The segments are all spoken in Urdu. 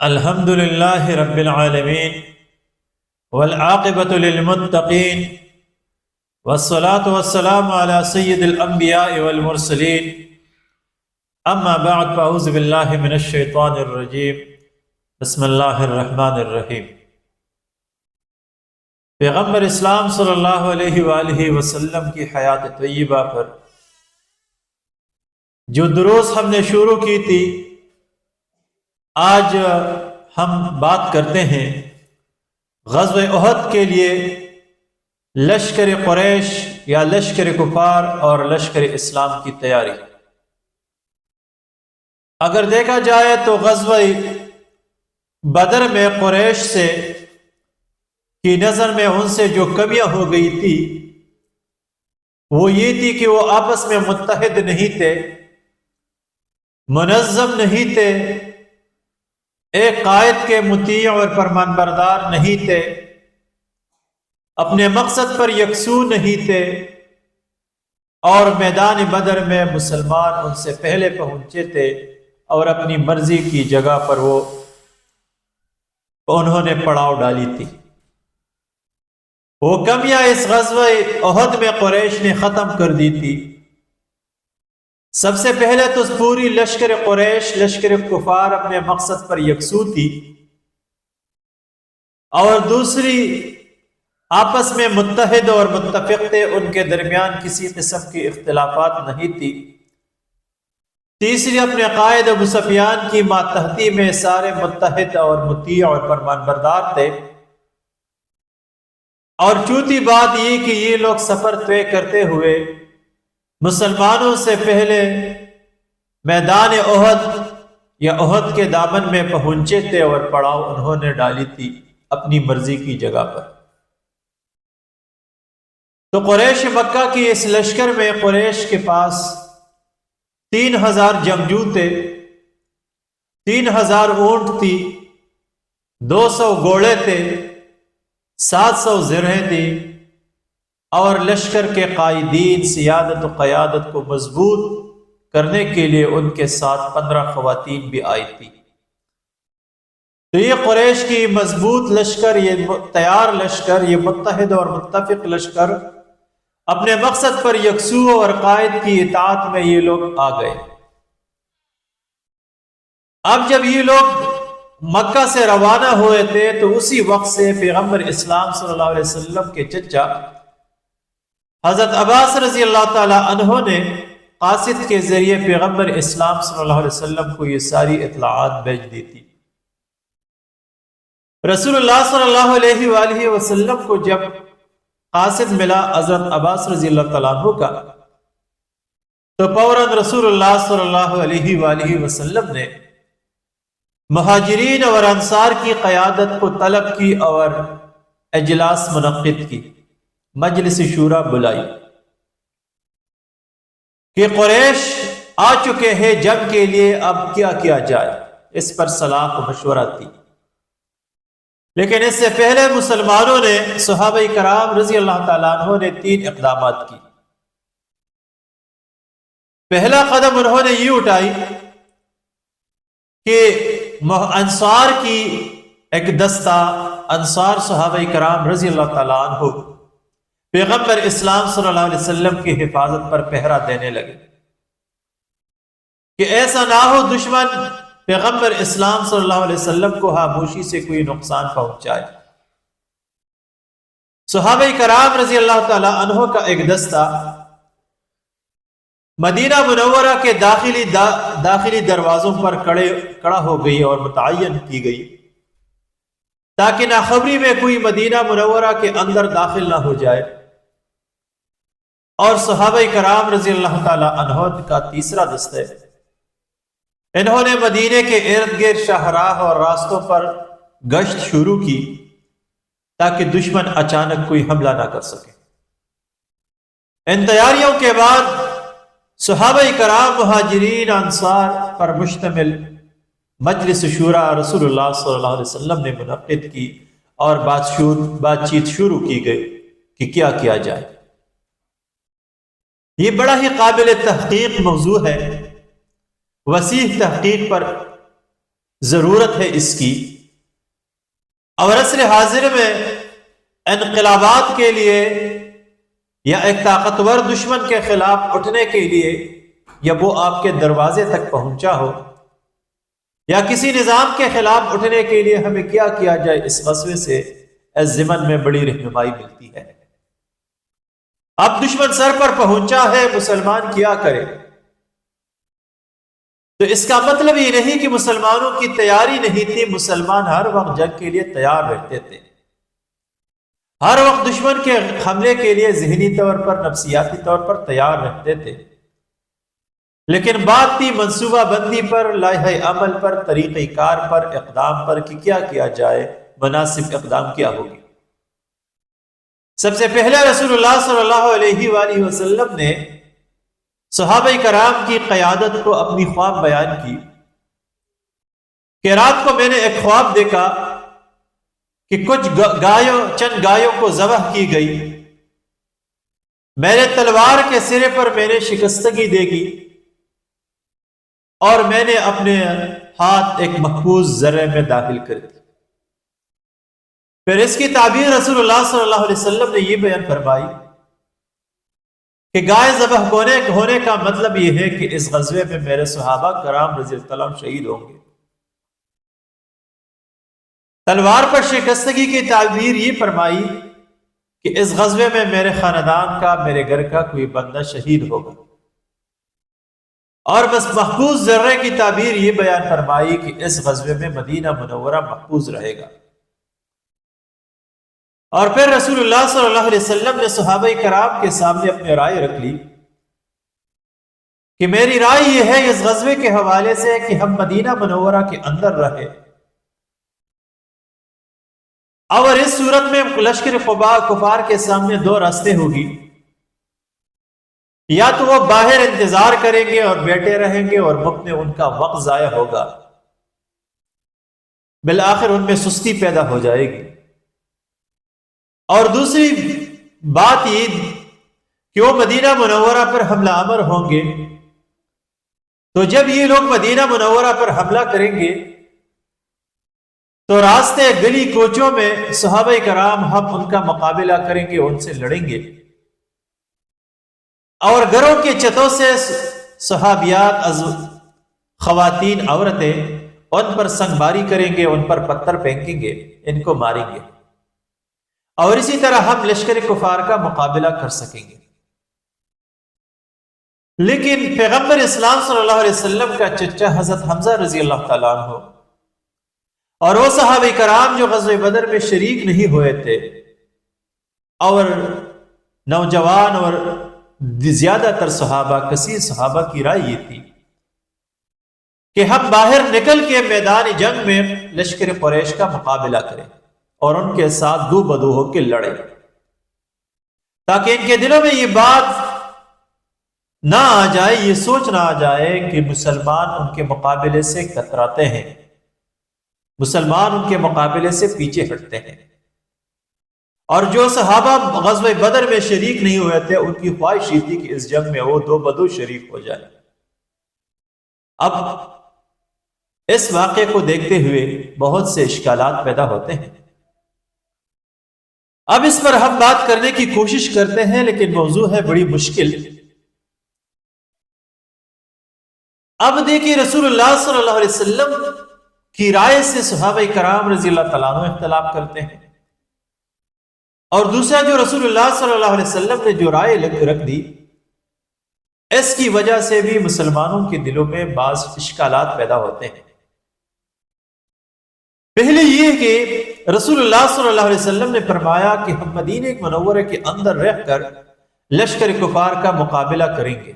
الحمد للہ رب العالمین والعاقبۃ للمتقین والصلاة والسلام علی سید الانبیاء والمرسلین اما بعد فاعوذ باللہ من الشیطان الرجیم بسم اللہ الرحمن الرحیم۔ پیغمبر اسلام صلی اللہ علیہ وآلہ وسلم کی حیات طیبہ پر جو دروس ہم نے شروع کی تھی، آج ہم بات کرتے ہیں غزوہ احد کے لیے لشکر قریش یا لشکر کفار اور لشکر اسلام کی تیاری۔ اگر دیکھا جائے تو غزوہ بدر میں قریش سے کی نظر میں ان سے جو کمیاں ہو گئی تھی وہ یہ تھی کہ وہ آپس میں متحد نہیں تھے، منظم نہیں تھے، ایک قائد کے مطیع اور فرمان بردار نہیں تھے، اپنے مقصد پر یکسو نہیں تھے، اور میدان بدر میں مسلمان ان سے پہلے پہنچے تھے اور اپنی مرضی کی جگہ پر انہوں نے پڑاؤ ڈالی تھی۔ وہ کمیاں اس غزوہ احد میں قریش نے ختم کر دی تھی۔ سب سے پہلے تو پوری لشکر قریش، لشکر کفار اپنے مقصد پر یکسو تھی، اور دوسری آپس میں متحد اور متفق تھے، ان کے درمیان کسی قسم کی اختلافات نہیں تھی۔ تیسری اپنے قائد ابو سفیان کی ماتحتی میں سارے متحد اور مطیع اور فرمان بردار تھے۔ اور چوتھی بات یہ کہ یہ لوگ سفر طے کرتے ہوئے مسلمانوں سے پہلے میدان احد یا احد کے دامن میں پہنچے تھے اور پڑاؤ انہوں نے ڈالی تھی اپنی مرضی کی جگہ پر۔ تو قریش مکہ کی اس لشکر میں قریش کے پاس 3000 جنگجو تھے، 3000 اونٹ تھی، 200 گھوڑے تھے، 700 زرہیں تھی، اور لشکر کے قائدین، سیادت و قیادت کو مضبوط کرنے کے لیے ان کے ساتھ 15 خواتین بھی آئی تھی۔ تو یہ قریش کی مضبوط لشکر، یہ تیار لشکر، یہ متحد اور متفق لشکر اپنے مقصد پر یکسو اور قائد کی اطاعت میں یہ لوگ آ گئے۔ اب جب یہ لوگ مکہ سے روانہ ہوئے تھے تو اسی وقت سے پیغمبر اسلام صلی اللہ علیہ وسلم کے چچا حضرت عباس رضی اللہ تعالی عنہ نے قاصد کے ذریعے پیغمبر اسلام صلی اللہ علیہ وسلم کو یہ ساری اطلاعات بھیج دی تھی۔ رسول اللہ صلی اللہ علیہ وآلہ وسلم کو جب قاصد ملا حضرت عباس رضی اللہ تعالیٰ عنہ کا، تو فوراً رسول اللہ صلی اللہ علیہ وآلہ وسلم نے مہاجرین اور انصار کی قیادت کو طلب کی اور اجلاس منعقد کی، مجلس شورا بلائی کہ قریش آ چکے ہیں جنگ کے لیے، اب کیا کیا جائے، اس پر صلاح و مشورہ تھی۔ لیکن اس سے پہلے مسلمانوں نے، صحابہ کرام رضی اللہ تعالیٰ عنہ نے 3 اقدامات کی۔ پہلا قدم انہوں نے یہ اٹھائی کہ انصار کی ایک دستہ، انصار صحابہ کرام رضی اللہ تعالیٰ عنہ پیغمبر اسلام صلی اللہ علیہ وسلم کی حفاظت پر پہرا دینے لگے کہ ایسا نہ ہو دشمن پیغمبر اسلام صلی اللہ علیہ وسلم کو خاموشی سے کوئی نقصان پہنچائے۔ صحابہ کرام رضی اللہ تعالیٰ عنہ کا ایک دستہ مدینہ منورہ کے داخلی دروازوں پر کڑا ہو گئی اور متعین کی گئی تاکہ ناخبری میں کوئی مدینہ منورہ کے اندر داخل نہ ہو جائے۔ اور صحابہ کرام رضی اللہ تعالی عنہ کا تیسرا دستہ، انہوں نے مدینے کے ارد گرد شاہراہ اور راستوں پر گشت شروع کی تاکہ دشمن اچانک کوئی حملہ نہ کر سکے۔ ان تیاریوں کے بعد صحابہ کرام، مہاجرین، انصار پر مشتمل مجلس شورا رسول اللہ صلی اللہ علیہ وسلم نے منعقد کی اور بات چیت شروع کی گئی کہ کیا کیا جائے۔ یہ بڑا ہی قابل تحقیق موضوع ہے، وسیع تحقیق پر ضرورت ہے اس کی، اور عصر حاضر میں انقلابات کے لیے یا ایک طاقتور دشمن کے خلاف اٹھنے کے لیے، یا وہ آپ کے دروازے تک پہنچا ہو، یا کسی نظام کے خلاف اٹھنے کے لیے ہمیں کیا کیا جائے، اس غزوے سے اس ضمن میں بڑی رہنمائی ملتی ہے۔ اب دشمن سر پر پہنچا ہے، مسلمان کیا کرے؟ تو اس کا مطلب یہ نہیں کہ مسلمانوں کی تیاری نہیں تھی، مسلمان ہر وقت جنگ کے لیے تیار رہتے تھے، ہر وقت دشمن کے حملے کے لیے ذہنی طور پر، نفسیاتی طور پر تیار رہتے تھے، لیکن بات تھی منصوبہ بندی پر، لائحہ عمل پر، طریقہ کار پر، اقدام پر کہ کیا کیا جائے، مناسب اقدام کیا ہوگی۔ سب سے پہلے رسول اللہ صلی اللہ علیہ وآلہ وسلم نے صحابہ کرام کی قیادت کو اپنی خواب بیان کی کہ رات کو میں نے ایک خواب دیکھا کہ کچھ چند گایوں کو ذبح کی گئی، میرے تلوار کے سرے پر میں نے شکستگی دیکھی، اور میں نے اپنے ہاتھ ایک محفوظ ذرے میں داخل کر دی۔ پھر اس کی تعبیر رسول اللہ صلی اللہ علیہ وسلم نے یہ بیان فرمائی کہ گائے ذبح ہونے کا مطلب یہ ہے کہ اس غزوے میں میرے صحابہ کرام رضی اللہ عنہم شہید ہوں گے۔ تلوار پر شکستگی کی تعبیر یہ فرمائی کہ اس غزوے میں میرے خاندان کا، میرے گھر کا کوئی بندہ شہید ہوگا، اور بس محفوظ ذرے کی تعبیر یہ بیان فرمائی کہ اس غزوے میں مدینہ منورہ محفوظ رہے گا۔ اور پھر رسول اللہ صلی اللہ علیہ وسلم نے صحابہ کرام کے سامنے اپنی رائے رکھ لی کہ میری رائے یہ ہے اس غزوے کے حوالے سے کہ ہم مدینہ منورہ کے اندر رہے، اور اس صورت میں لشکر کفار کے سامنے دو راستے ہوگی، یا تو وہ باہر انتظار کریں گے اور بیٹھے رہیں گے اور وقت میں ان کا وقت ضائع ہوگا، بالآخر ان میں سستی پیدا ہو جائے گی، اور دوسری بات یہ کہ وہ مدینہ منورہ پر حملہ آور ہوں گے، تو جب یہ لوگ مدینہ منورہ پر حملہ کریں گے تو راستے گلی کوچوں میں صحابہ کرام ہم ان کا مقابلہ کریں گے، ان سے لڑیں گے، اور گھروں کے چھتوں سے صحابیات، خواتین، عورتیں ان پر سنگباری کریں گے، ان پر پتھر پھینکیں گے، ان کو ماریں گے، اور اسی طرح ہم لشکر کفار کا مقابلہ کر سکیں گے۔ لیکن پیغمبر اسلام صلی اللہ علیہ وسلم کا چچا حضرت حمزہ رضی اللہ تعالیٰ عنہ اور وہ صحابہ کرام جو غزوہ بدر میں شریک نہیں ہوئے تھے، اور نوجوان اور زیادہ تر صحابہ، کثیر صحابہ کی رائے یہ تھی کہ ہم باہر نکل کے میدان جنگ میں لشکر قریش کا مقابلہ کریں اور ان کے ساتھ دو بدو ہو کے لڑیں، تاکہ ان کے دلوں میں یہ بات نہ آ جائے، یہ سوچ نہ آ جائے کہ مسلمان ان کے مقابلے سے کتراتے ہیں، مسلمان ان کے مقابلے سے پیچھے ہٹتے ہیں۔ اور جو صحابہ غزوہ بدر میں شریک نہیں ہوئے تھے، ان کی خواہش یہ تھی کہ اس جنگ میں وہ دو بدو شریک ہو جائے۔ اب اس واقعے کو دیکھتے ہوئے بہت سے اشکالات پیدا ہوتے ہیں۔ اب اس پر ہم بات کرنے کی کوشش کرتے ہیں، لیکن موضوع ہے بڑی مشکل۔ اب دیکھیے رسول اللہ صلی اللہ علیہ وسلم کی رائے سے صحابہ کرام رضی اللہ تعالیٰ عنہ اختلاف کرتے ہیں، اور دوسرا جو رسول اللہ صلی اللہ علیہ وسلم نے جو رائے رکھ دی، اس کی وجہ سے بھی مسلمانوں کے دلوں میں بعض اشکالات پیدا ہوتے ہیں۔ پہلے یہ کہ رسول اللہ صلی اللہ علیہ وسلم نے فرمایا کہ ہم مدینہ منورہ کے اندر رہ کر لشکر کفار کا مقابلہ کریں گے۔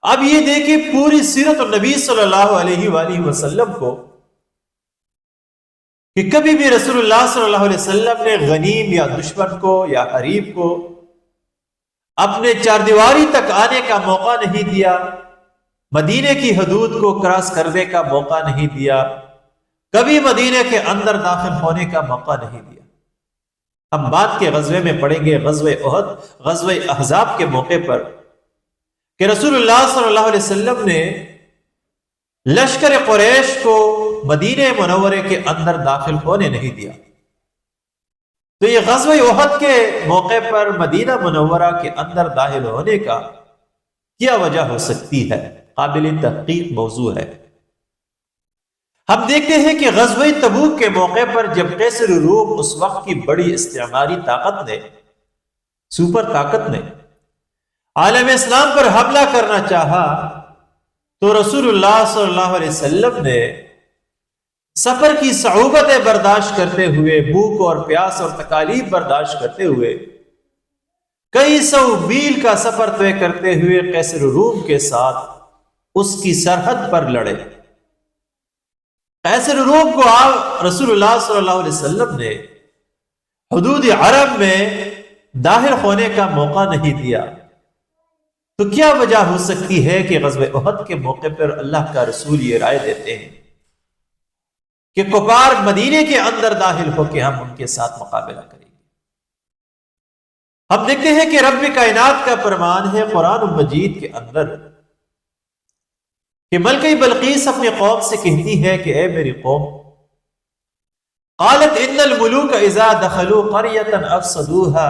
اب یہ دیکھیں پوری سیرت النبی صلی اللہ علیہ وآلہ وسلم کو کہ کبھی بھی رسول اللہ صلی اللہ علیہ وسلم نے غنیم یا دشمن کو یا حریف کو اپنے چاردیواری تک آنے کا موقع نہیں دیا، مدینے کی حدود کو کراس کرنے کا موقع نہیں دیا، کبھی مدینے کے اندر داخل ہونے کا موقع نہیں دیا۔ ہم بعد کے غزوے میں پڑھیں گے، غزوہ احد، غزوہ احزاب کے موقع پر، کہ رسول اللہ صلی اللہ علیہ وسلم نے لشکر قریش کو مدینہ منورے کے اندر داخل ہونے نہیں دیا۔ تو یہ غزوہ احد کے موقع پر مدینہ منورہ کے اندر داخل ہونے کا کیا وجہ ہو سکتی ہے؟ قابل تحقیق موضوع ہے۔ ہم دیکھتے ہیں کہ غزوہ تبوک کے موقع پر جب قیصر روم اس وقت کی بڑی استعماری طاقت نے، سپر طاقت نے عالم اسلام پر حملہ کرنا چاہا، تو رسول اللہ صلی اللہ علیہ وسلم نے سفر کی صعوبتیں برداشت کرتے ہوئے، بھوک اور پیاس اور تکالیف برداشت کرتے ہوئے، کئی سو میل کا سفر طے کرتے ہوئے قیصر روم کے ساتھ اس کی سرحد پر لڑے۔ قیصر روم کو رسول اللہ صلی اللہ علیہ وسلم نے حدود عرب میں داخل ہونے کا موقع نہیں دیا۔ تو کیا وجہ ہو سکتی ہے کہ غزوہ احد کے موقع پر اللہ کا رسول یہ رائے دیتے ہیں کہ کفار مدینے کے اندر داخل ہو کے ہم ان کے ساتھ مقابلہ کریں گے؟ ہم دیکھتے ہیں کہ رب کائنات کا فرمان ہے قرآن مجید کے اندر کہ ملکہ بلقیس اپنی قوم سے کہتی ہے کہ اے میری قوم، قالت ان الملوک اذا دخلوا قریۃ افسدوها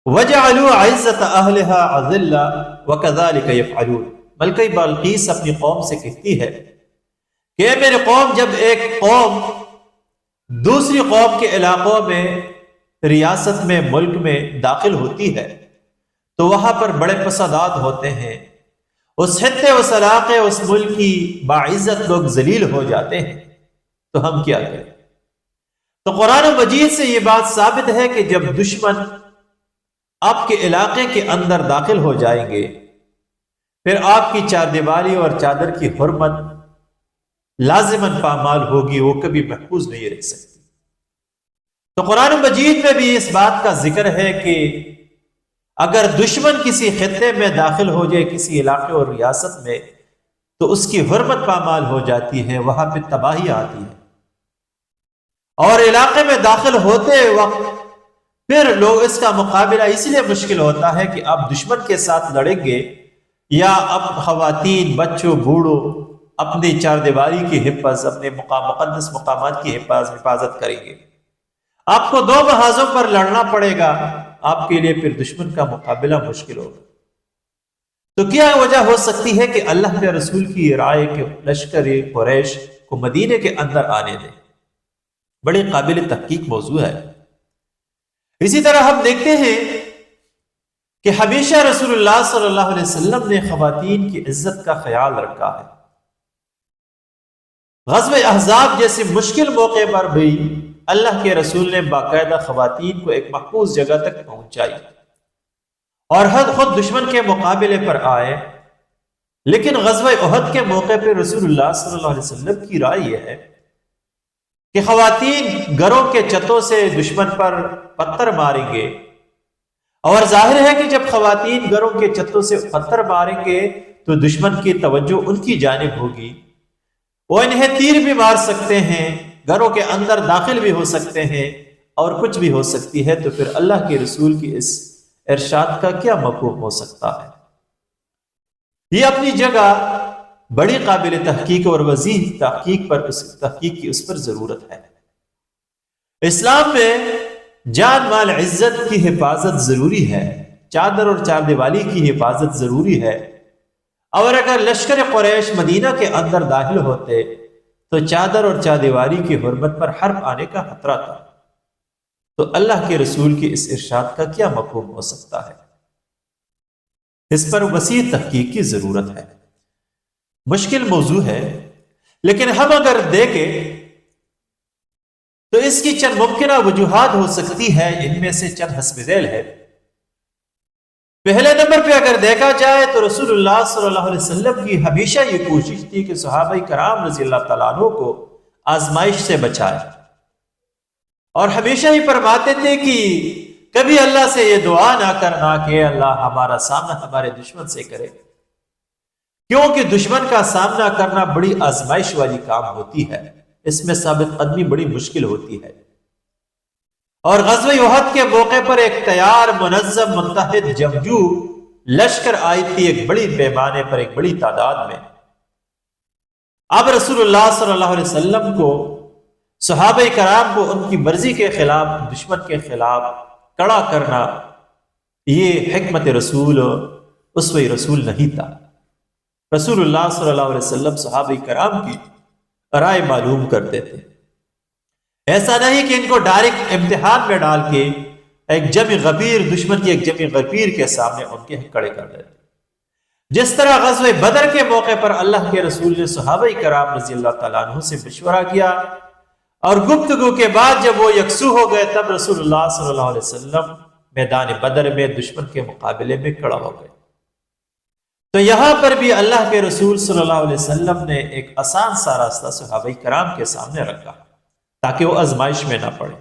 وجعلوا عزت اہلها اذلہ وکذالک یفعلون۔ ملکہ بلقیس اپنی قوم سے کہتی ہے کہ اے میری قوم، جب ایک قوم دوسری قوم کے علاقوں میں، ریاست میں، ملک میں داخل ہوتی ہے تو وہاں پر بڑے فسادات ہوتے ہیں، اس خطے، اس علاقے، اس ملک کی باعزت لوگ ذلیل ہو جاتے ہیں، تو ہم کیا کریں؟ تو قرآن مجید سے یہ بات ثابت ہے کہ جب دشمن آپ کے علاقے کے اندر داخل ہو جائیں گے، پھر آپ کی چاردیواری اور چادر کی حرمت لازماً پامال ہوگی، وہ کبھی محفوظ نہیں رہ سکتی۔ تو قرآن مجید میں بھی اس بات کا ذکر ہے کہ اگر دشمن کسی خطے میں داخل ہو جائے، کسی علاقے اور ریاست میں، تو اس کی حرمت پامال ہو جاتی ہے، وہاں پہ تباہی آتی ہے۔ اور علاقے میں داخل ہوتے وقت پھر لوگ اس کا مقابلہ اس لیے مشکل ہوتا ہے کہ آپ دشمن کے ساتھ لڑیں گے یا اب خواتین، بچوں، بوڑھوں اپنی چاردیواری کی حفاظت، اپنے مقدس مقامات کی حفاظت کریں گے۔ آپ کو دو محاذوں پر لڑنا پڑے گا، آپ کے لیے پھر دشمن کا مقابلہ مشکل ہوگا۔ تو کیا وجہ ہو سکتی ہے کہ اللہ کے رسول کی یہ رائے کہ لشکر قریش کو مدینے کے اندر آنے دیں؟ بڑے قابل تحقیق موضوع ہے۔ اسی طرح ہم دیکھتے ہیں کہ ہمیشہ رسول اللہ صلی اللہ علیہ وسلم نے خواتین کی عزت کا خیال رکھا ہے۔ غزوہ احزاب جیسے مشکل موقع پر بھی اللہ کے رسول نے باقاعدہ خواتین کو ایک محفوظ جگہ تک پہنچائی اور خود دشمن کے مقابلے پر آئے۔ لیکن غزوہ احد کے موقع پر رسول اللہ صلی اللہ علیہ وسلم کی رائے یہ ہے کہ خواتین گھروں کے چھتوں سے دشمن پر پتھر ماریں گے، اور ظاہر ہے کہ جب خواتین گھروں کے چھتوں سے پتھر ماریں گے تو دشمن کی توجہ ان کی جانب ہوگی، وہ انہیں تیر بھی مار سکتے ہیں، گھروں کے اندر داخل بھی ہو سکتے ہیں، اور کچھ بھی ہو سکتی ہے۔ تو پھر اللہ کے رسول کی اس ارشاد کا کیا مفہوم ہو سکتا ہے؟ یہ اپنی جگہ بڑی قابل تحقیق اور وسیع تحقیق کی اس پر ضرورت ہے۔ اسلام میں جان مال عزت کی حفاظت ضروری ہے، چادر اور چاردیوالی کی حفاظت ضروری ہے، اور اگر لشکر قریش مدینہ کے اندر داخل ہوتے تو چادر اور چاردیواری کی حرمت پر حرب آنے کا خطرہ تھا۔ تو اللہ کے رسول کی اس ارشاد کا کیا مفہوم ہو سکتا ہے؟ اس پر وسیع تحقیق کی ضرورت ہے، مشکل موضوع ہے، لیکن ہم اگر دیکھیں تو اس کی چند ممکنہ وجوہات ہو سکتی ہے، ان میں سے چند حسب ذیل ہے۔ پہلے نمبر پہ اگر دیکھا جائے تو رسول اللہ صلی اللہ علیہ وسلم کی ہمیشہ یہ کوشش تھی کہ صحابہ کرام رضی اللہ تعالیٰ عنہ کو آزمائش سے بچائے، اور ہمیشہ ہی فرماتے تھے کہ کبھی اللہ سے یہ دعا نہ کرنا کہ اللہ ہمارا سامنا ہمارے دشمن سے کرے، کیونکہ دشمن کا سامنا کرنا بڑی آزمائش والی کام ہوتی ہے، اس میں ثابت قدمی بڑی مشکل ہوتی ہے۔ اور غزوہ احد کے موقع پر ایک تیار، منظم، متحد جنگجو لشکر آئی تھی، ایک بڑی پیمانے پر، ایک بڑی تعداد میں، اب رسول اللہ صلی اللہ علیہ وسلم کو، صحابہ کرام کو ان کی مرضی کے خلاف، دشمن کے خلاف کڑا کرنا، یہ حکمت رسول، اسوہ رسول نہیں تھا۔ رسول اللہ صلی اللہ علیہ وسلم صحابہ کرام کی رائے معلوم کرتے تھے۔ ایسا نہیں کہ ان کو ڈائریکٹ امتحان میں ڈال کے ایک جمع غفیر، دشمن کی ایک جمع غفیر کے سامنے ان کے کھڑے کر دیتے۔ جس طرح غزوہ بدر کے موقع پر اللہ کے رسول نے صحابہ کرام رضی اللہ تعالیٰ عنہ سے مشورہ کیا، اور گفتگو کے بعد جب وہ یکسو ہو گئے، تب رسول اللہ صلی اللہ علیہ وسلم میدان بدر میں دشمن کے مقابلے میں کھڑا ہو گئے۔ تو یہاں پر بھی اللہ کے رسول صلی اللہ علیہ وسلم نے ایک آسان سا راستہ صحابہ کرام کے سامنے رکھا تاکہ وہ آزمائش میں نہ پڑے۔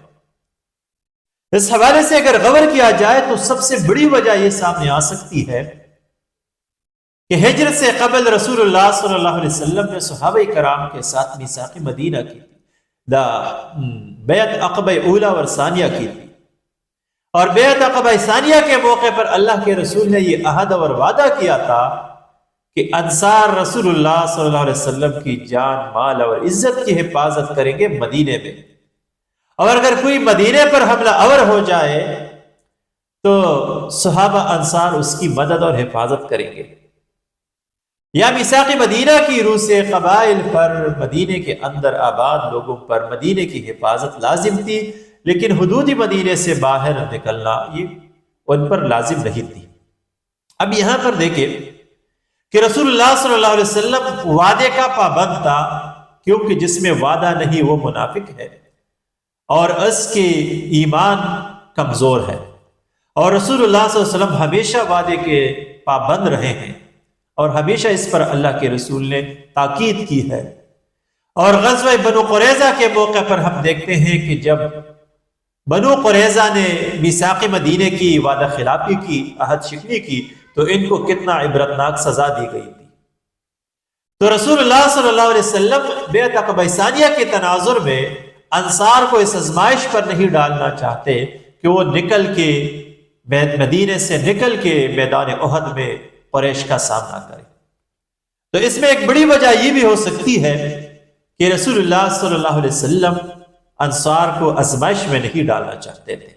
اس حوالے سے اگر غور کیا جائے تو سب سے بڑی وجہ یہ سامنے آ سکتی ہے کہ ہجرت سے قبل رسول اللہ صلی اللہ علیہ وسلم نے صحابہ کرام کے ساتھ میثاق مدینہ کی تھی، بیعت عقبہ اولا اور ثانیہ کی تھی، اور بیعت عقبہ ثانیہ کے موقع پر اللہ کے رسول نے یہ عہد اور وعدہ کیا تھا کہ انصار رسول اللہ صلی اللہ علیہ وسلم کی جان، مال اور عزت کی حفاظت کریں گے مدینے میں، اور اگر کوئی مدینے پر حملہ آور ہو جائے تو صحابہ انصار اس کی مدد اور حفاظت کریں گے۔ یا میثاق مدینہ کی روح سے قبائل پر، مدینے کے اندر آباد لوگوں پر مدینے کی حفاظت لازم تھی، لیکن حدود مدینے سے باہر نکلنا یہ ان پر لازم نہیں تھی۔ اب یہاں پر دیکھیں کہ رسول اللہ صلی اللہ علیہ وسلم وعدے کا پابند تھا، کیونکہ جس میں وعدہ نہیں وہ منافق ہے اور اس کے ایمان کمزور ہے، اور رسول اللہ صلی اللہ علیہ وسلم ہمیشہ وعدے کے پابند رہے ہیں، اور ہمیشہ اس پر اللہ کے رسول نے تاکید کی ہے۔ اور غزوہ بنو قریظہ کے موقع پر ہم دیکھتے ہیں کہ جب بنو قریظہ نے میثاق مدینے کی وعدہ خلافی کی، عہد شکنی کی، تو ان کو کتنا عبرتناک سزا دی گئی تھی۔ تو رسول اللہ صلی اللہ علیہ وسلم بیعت عقبہ ثانیہ کے تناظر میں انصار کو اس آزمائش پر نہیں ڈالنا چاہتے کہ وہ نکل کے مدینے سے نکل کے میدان احد میں قریش کا سامنا کرے۔ تو اس میں ایک بڑی وجہ یہ بھی ہو سکتی ہے کہ رسول اللہ صلی اللہ علیہ وسلم انصار کو آزمائش میں نہیں ڈالنا چاہتے تھے۔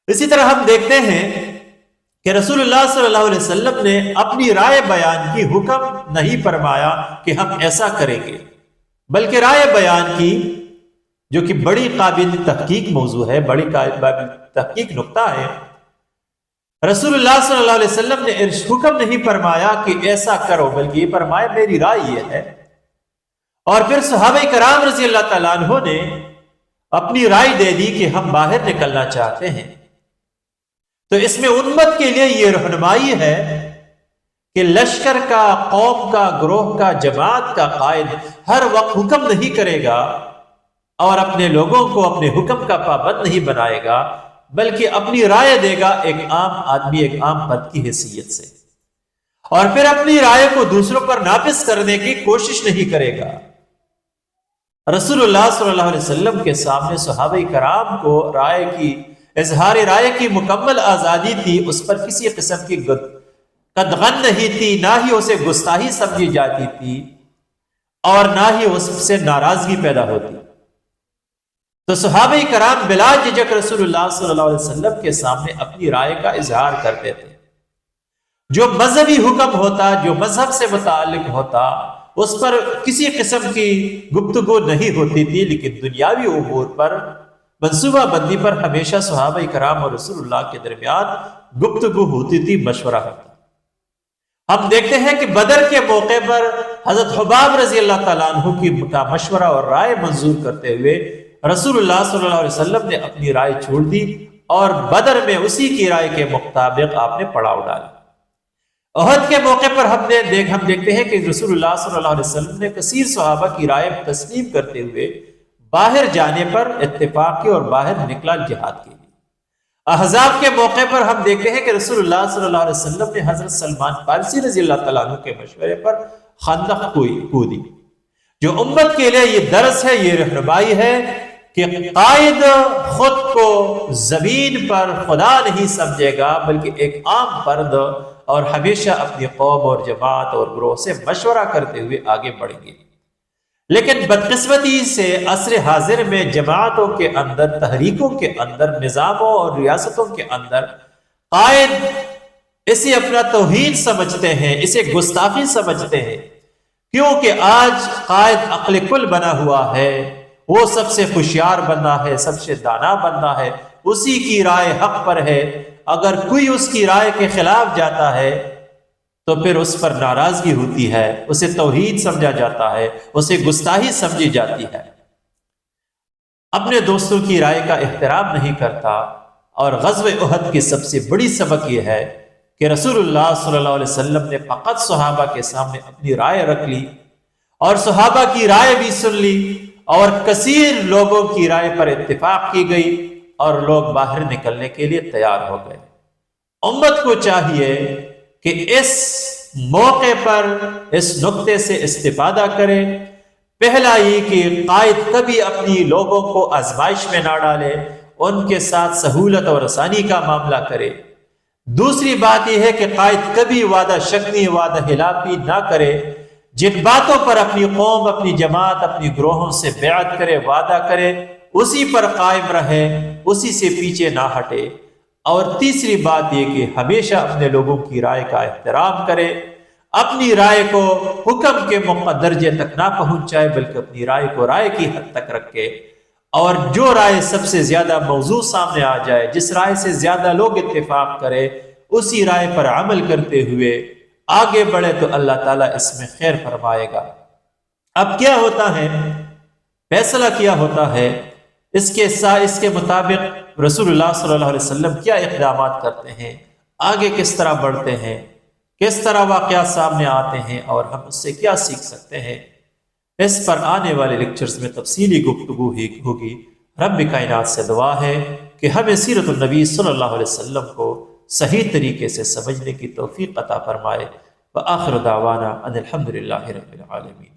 اسی طرح ہم دیکھتے ہیں کہ رسول اللہ صلی اللہ علیہ وسلم نے اپنی رائے بیان کی، حکم نہیں فرمایا کہ ہم ایسا کریں گے، بلکہ رائے بیان کی، جو کہ بڑی قابل تحقیق موضوع ہے، بڑی قابل تحقیق نقطہ ہے۔ رسول اللہ صلی اللہ علیہ وسلم نے حکم نہیں فرمایا کہ ایسا کرو، بلکہ یہ فرمایا میری رائے یہ ہے، اور پھر صحابہ کرام رضی اللہ تعالیٰ عنہ نے اپنی رائے دے دی کہ ہم باہر نکلنا چاہتے ہیں۔ تو اس میں امت کے لیے یہ رہنمائی ہے کہ لشکر کا، قوم کا، گروہ کا، جماعت کا قائد ہر وقت حکم نہیں کرے گا اور اپنے لوگوں کو اپنے حکم کا پابند نہیں بنائے گا، بلکہ اپنی رائے دے گا ایک عام آدمی، ایک عام فرد کی حیثیت سے، اور پھر اپنی رائے کو دوسروں پر نافذ کرنے کی کوشش نہیں کرے گا۔ رسول اللہ صلی اللہ علیہ وسلم کے سامنے صحابہ کرام کو رائے کی، اظہار رائے کی مکمل آزادی تھی، اس پر کسی قسم کی قدغن نہیں تھی، نہ ہی اسے گستاخی سمجھی جاتی تھی اور نہ ہی اس سے ناراضگی پیدا ہوتی۔ تو صحابہ کرام بلا جھجک رسول اللہ صلی اللہ علیہ وسلم کے سامنے اپنی رائے کا اظہار کرتے تھے۔ جو مذہبی حکم ہوتا، جو مذہب سے متعلق ہوتا، اس پر کسی قسم کی گفتگو نہیں ہوتی تھی، لیکن دنیاوی امور پر، منصوبہ بندی پر ہمیشہ صحابہ کرام اور رسول اللہ کے درمیان گفتگو ہوتی تھی، مشورہ ہوتا۔ ہم دیکھتے ہیں کہ بدر کے موقع پر حضرت حباب رضی اللہ تعالیٰ عنہ کا مشورہ اور رائے منظور کرتے ہوئے رسول اللہ صلی اللہ علیہ وسلم نے اپنی رائے چھوڑ دی، اور بدر میں اسی کی رائے کے مطابق آپ نے پڑاؤ ڈالا۔ احد کے موقع پر ہم دیکھتے ہیں کہ رسول اللہ صلی اللہ علیہ وسلم نے کثیر صحابہ کی رائے تسلیم کرتے ہوئے باہر جانے پر اتفاق کی اور باہر نکلا جہاد کے لیے۔ احزاب کے موقع پر ہم دیکھتے ہیں کہ رسول اللہ صلی اللہ علیہ وسلم نے حضرت سلمان فارسی رضی اللہ تعالیٰ عنہ کے مشورے پر خندق کودی۔ جو امت کے لیے یہ درس ہے، یہ رہنمائی ہے کہ قائد خود کو زمین پر خدا نہیں سمجھے گا، بلکہ ایک عام فرد، اور ہمیشہ اپنی قوم اور جماعت اور گروہ سے مشورہ کرتے ہوئے آگے بڑھیں گے۔ لیکن بدقسمتی سے عصر حاضر میں جماعتوں کے اندر، تحریکوں کے اندر، نظاموں اور ریاستوں کے اندر قائد اسے اپنا توہین سمجھتے ہیں، اسے گستاخی سمجھتے ہیں، کیونکہ آج قائد عقل کل بنا ہوا ہے، وہ سب سے ہوشیار بندہ ہے، سب سے دانا بندہ ہے، اسی کی رائے حق پر ہے۔ اگر کوئی اس کی رائے کے خلاف جاتا ہے تو پھر اس پر ناراضگی ہوتی ہے، اسے توہین سمجھا جاتا ہے، اسے گستاخی سمجھی جاتی ہے، اپنے دوستوں کی رائے کا احترام نہیں کرتا۔ اور غزوہ احد کی سب سے بڑی سبق یہ ہے کہ رسول اللہ صلی اللہ علیہ وسلم نے فقط صحابہ کے سامنے اپنی رائے رکھ لی، اور صحابہ کی رائے بھی سن لی، اور کثیر لوگوں کی رائے پر اتفاق کی گئی، اور لوگ باہر نکلنے کے لیے تیار ہو گئے۔ امت کو چاہیے کہ اس موقع پر اس نقطے سے استفادہ کرے۔ پہلا یہ کہ قائد کبھی اپنی لوگوں کو آزمائش میں نہ ڈالے، ان کے ساتھ سہولت اور آسانی کا معاملہ کرے۔ دوسری بات یہ ہے کہ قائد کبھی وعدہ شکنی، وعدہ خلافی نہ کرے، جن باتوں پر اپنی قوم، اپنی جماعت، اپنی گروہوں سے بیعت کرے، وعدہ کرے، اسی پر قائم رہے، اسی سے پیچھے نہ ہٹے۔ اور تیسری بات یہ کہ ہمیشہ اپنے لوگوں کی رائے کا احترام کرے، اپنی رائے کو حکم کے درجے تک نہ پہنچائے، بلکہ اپنی رائے کو رائے کی حد تک رکھے، اور جو رائے سب سے زیادہ موضوع سامنے آ جائے، جس رائے سے زیادہ لوگ اتفاق کرے، اسی رائے پر عمل کرتے ہوئے آگے بڑھے تو اللہ تعالیٰ اس میں خیر فرمائے گا۔ اب کیا ہوتا ہے، فیصلہ کیا ہوتا ہے، اس کے مطابق رسول اللہ صلی اللہ علیہ وسلم کیا اقدامات کرتے ہیں، آگے کس طرح بڑھتے ہیں، کس طرح واقعات سامنے آتے ہیں، اور ہم اس سے کیا سیکھ سکتے ہیں، اس پر آنے والے لیکچرز میں تفصیلی گفتگو ہوگی۔ رب کائنات سے دعا ہے کہ ہمیں سیرت النبی صلی اللہ علیہ وسلم کو صحیح طریقے سے سمجھنے کی توفیق عطا فرمائے۔ وآخر دعوانا ان الحمد للہ رب العالمین۔